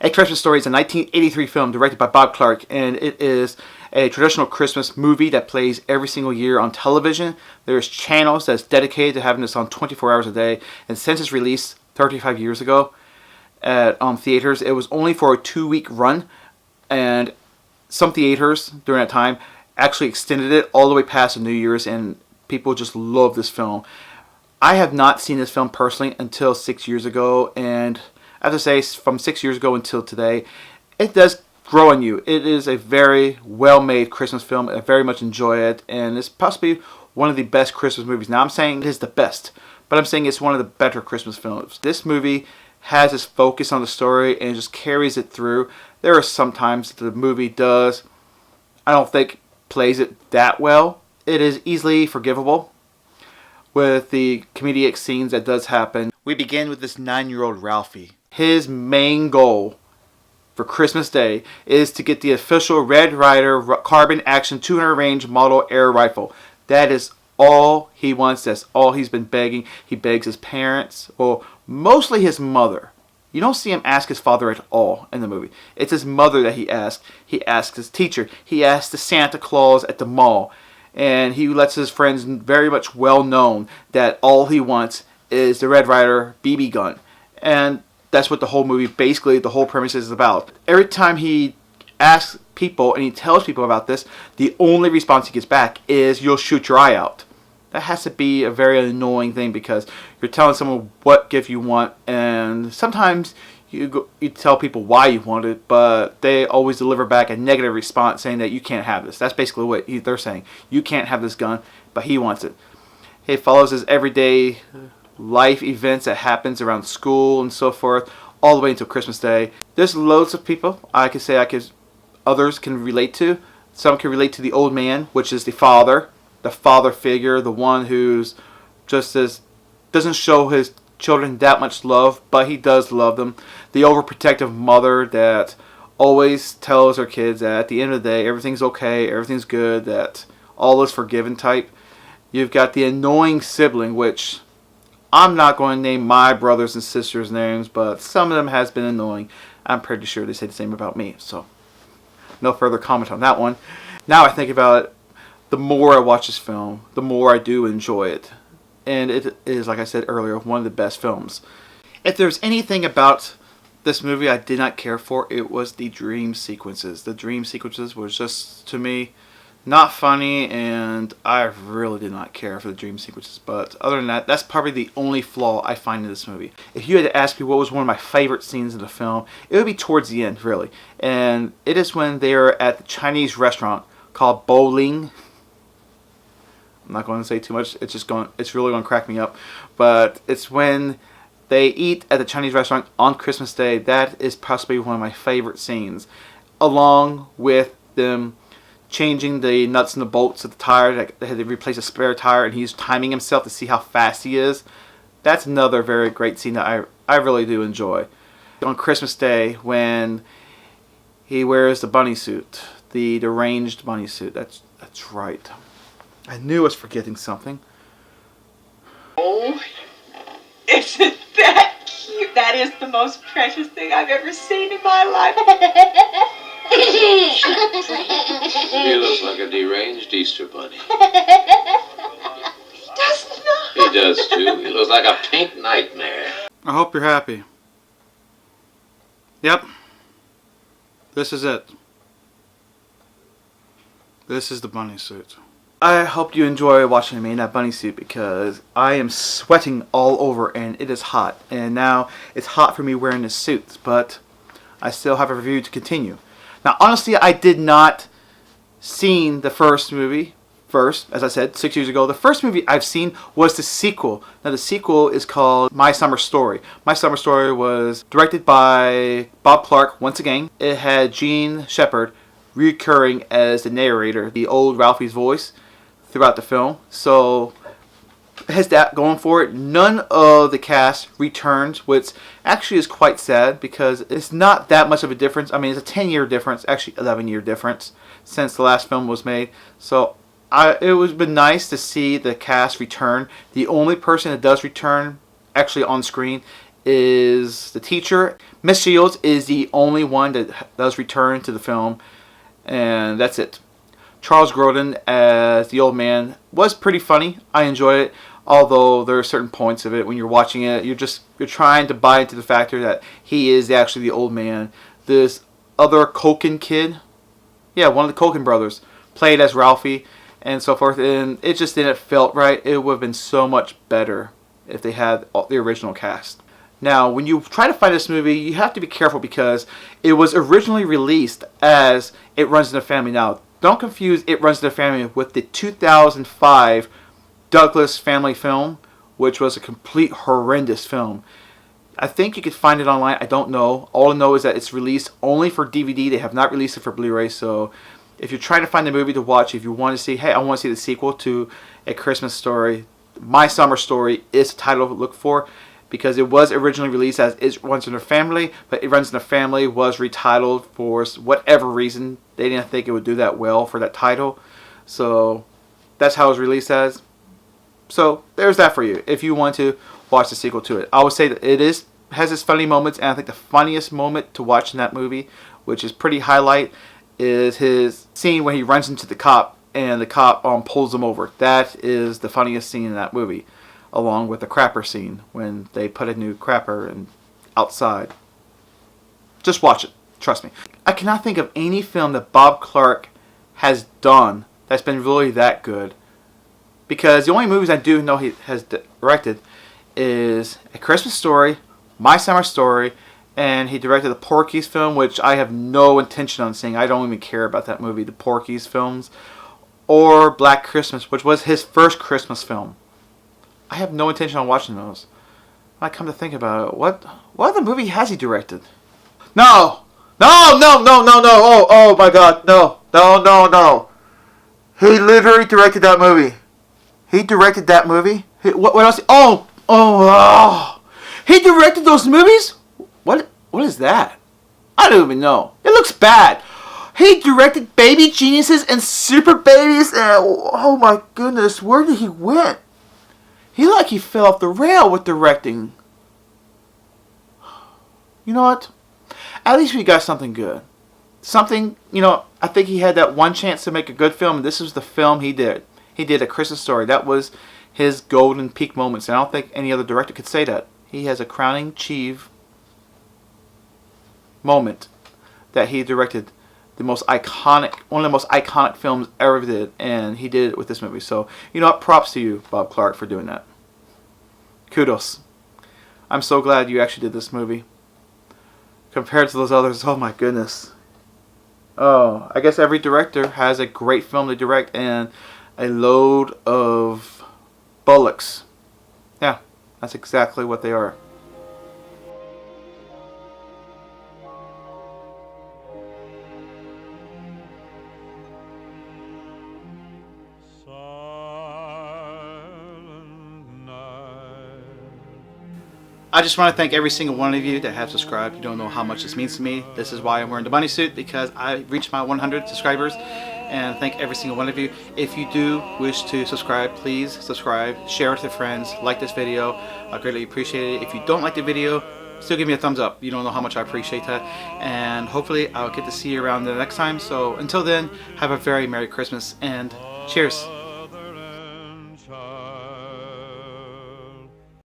A Christmas Story is a 1983 film directed by Bob Clark, and it is a traditional Christmas movie that plays every single year on television. There's channels that's dedicated to having this on 24 hours a day, and since its release 35 years ago at theaters, it was only for a 2-week run, and some theaters during that time actually extended it all the way past the New Year's, and people just love this film. I have not seen this film personally until 6 years ago, and I have to say, from 6 years ago until today, it does grow on you. It is a very well-made Christmas film. I very much enjoy it, and it's possibly one of the best Christmas movies. Now, I'm saying it is the best, but I'm saying it's one of the better Christmas films. This movie has its focus on the story and just carries it through. There are some times the movie does, I don't think, plays it that well. It is easily forgivable with the comedic scenes that does happen. We begin with this 9-year-old Ralphie. His main goal for Christmas Day is to get the official Red Ryder Carbine Action 200 range model air rifle. That is all he wants. That's all he's been begging. He begs his parents, well, mostly his mother. You don't see him ask his father at all in the movie. It's his mother that he asks. He asks his teacher. He asks the Santa Claus at the mall. And he lets his friends very much well known that all he wants is the Red Ryder BB gun. And that's what the whole movie, basically, the whole premise is about. Every time he asks people and he tells people about this, the only response he gets back is, "You'll shoot your eye out." That has to be a very annoying thing, because you're telling someone what gift you want, and sometimes you tell people why you want it, but they always deliver back a negative response saying that you can't have this. That's basically what they're saying. You can't have this gun, but he wants it. He follows his everyday life events that happens around school and so forth, all the way until Christmas Day. There's loads of people others can relate to. Some can relate to the old man, which is the father figure, the one who's just doesn't show his children that much love, but he does love them. The overprotective mother that always tells her kids that at the end of the day, everything's okay, everything's good, that all is forgiven type. You've got the annoying sibling, which I'm not going to name my brothers and sisters' names, but some of them has been annoying. I'm pretty sure they say the same about me, so no further comment on that one. Now I think about it, the more I watch this film, the more I do enjoy it. And it is, like I said earlier, one of the best films. If there's anything about this movie I did not care for, it was the dream sequences. The dream sequences was just, to me, not funny, and I really did not care for the dream sequences. But other than that, that's probably the only flaw I find in this movie. If you had to ask me what was one of my favorite scenes in the film, it would be towards the end, really. And it is when they are at the Chinese restaurant called Bowling. I'm not going to say too much. It's really going to crack me up. But it's when they eat at the Chinese restaurant on Christmas Day. That is possibly one of my favorite scenes, along with them changing the nuts and the bolts of the tire. They had to replace a spare tire, and he's timing himself to see how fast he is. That's another very great scene that I really do enjoy. On Christmas Day, when he wears the bunny suit, the deranged bunny suit. That's right. I knew I was forgetting something. Oh, isn't that cute? That is the most precious thing I've ever seen in my life. He looks like a deranged Easter bunny. He does not. He does too. He looks like a pink nightmare. I hope you're happy. Yep. This is it. This is the bunny suit. I hope you enjoy watching me in that bunny suit, because I am sweating all over and it is hot. And now it's hot for me wearing this suit, but I still have a review to continue. Now, honestly, I did not seen the first movie first, as I said, 6 years ago. The first movie I've seen was the sequel. Now, the sequel is called My Summer Story. My Summer Story was directed by Bob Clark once again. It had Gene Shepard recurring as the narrator, the old Ralphie's voice throughout the film. So it has that going for it. None of the cast returns, which actually is quite sad, because it's not that much of a difference. I mean, it's a 10-year difference, actually 11-year difference since the last film was made. So it was been nice to see the cast return. The only person that does return actually on screen is the teacher. Miss Shields is the only one that does return to the film, and that's it. Charles Grodin as the old man was pretty funny. I enjoyed it, although there are certain points of it when you're watching it, you're trying to buy into the factor that he is actually the old man. This other Culkin kid, yeah, one of the Culkin brothers, played as Ralphie and so forth, and it just didn't felt right. It would have been so much better if they had the original cast. Now, when you try to find this movie, you have to be careful because it was originally released as It Runs in the Family. Now, don't confuse It Runs in the Family with the 2005 Douglas family film, which was a complete horrendous film. I think you could find it online. I don't know. All I know is that it's released only for DVD. They have not released it for Blu-ray. So if you're trying to find a movie to watch, if you want to see, hey, I want to see the sequel to A Christmas Story, My Summer Story is the title to look for, because it was originally released as It Runs in the Family, but It Runs in the Family was retitled for whatever reason. They didn't think it would do that well for that title. So that's how it was released as. So there's that for you if you want to watch the sequel to it. I would say that it has its funny moments, and I think the funniest moment to watch in that movie, which is pretty highlight, is his scene when he runs into the cop and the cop pulls him over. That is the funniest scene in that movie, along with the crapper scene when they put a new crapper in outside. Just watch it. Trust me. I cannot think of any film that Bob Clark has done that's been really that good. Because the only movies I do know he has directed is A Christmas Story, My Summer Story, and he directed the Porky's film, which I have no intention on seeing. I don't even care about that movie, the Porky's films. Or Black Christmas, which was his first Christmas film. I have no intention on watching those. When I come to think about it, what other movie has he directed? No! Oh my God, no. He literally directed that movie. He directed that movie? What else? Oh! He directed those movies? What is that? I don't even know. It looks bad. He directed Baby Geniuses and Super Babies, and oh my goodness, where did he went? He fell off the rail with directing. You know what? At least we got something good. Something, I think he had that one chance to make a good film, and this was the film he did. He did A Christmas Story. That was his golden peak moments, and I don't think any other director could say that. He has a crowning achieve moment that he directed one of the most iconic films ever did, and he did it with this movie. So, you know what? Props to you, Bob Clark, for doing that. Kudos. I'm so glad you actually did this movie. Compared to those others, oh my goodness. Oh, I guess every director has a great film to direct and a load of bullocks. Yeah, that's exactly what they are. I just want to thank every single one of you that have subscribed. You don't know how much this means to me. This is why I'm wearing the bunny suit, because I reached my 100 subscribers. And thank every single one of you. If you do wish to subscribe, please subscribe, share it with your friends, like this video. I greatly appreciate it. If you don't like the video, still give me a thumbs up. You don't know how much I appreciate that. And hopefully I'll get to see you around the next time. So until then, have a very Merry Christmas and cheers.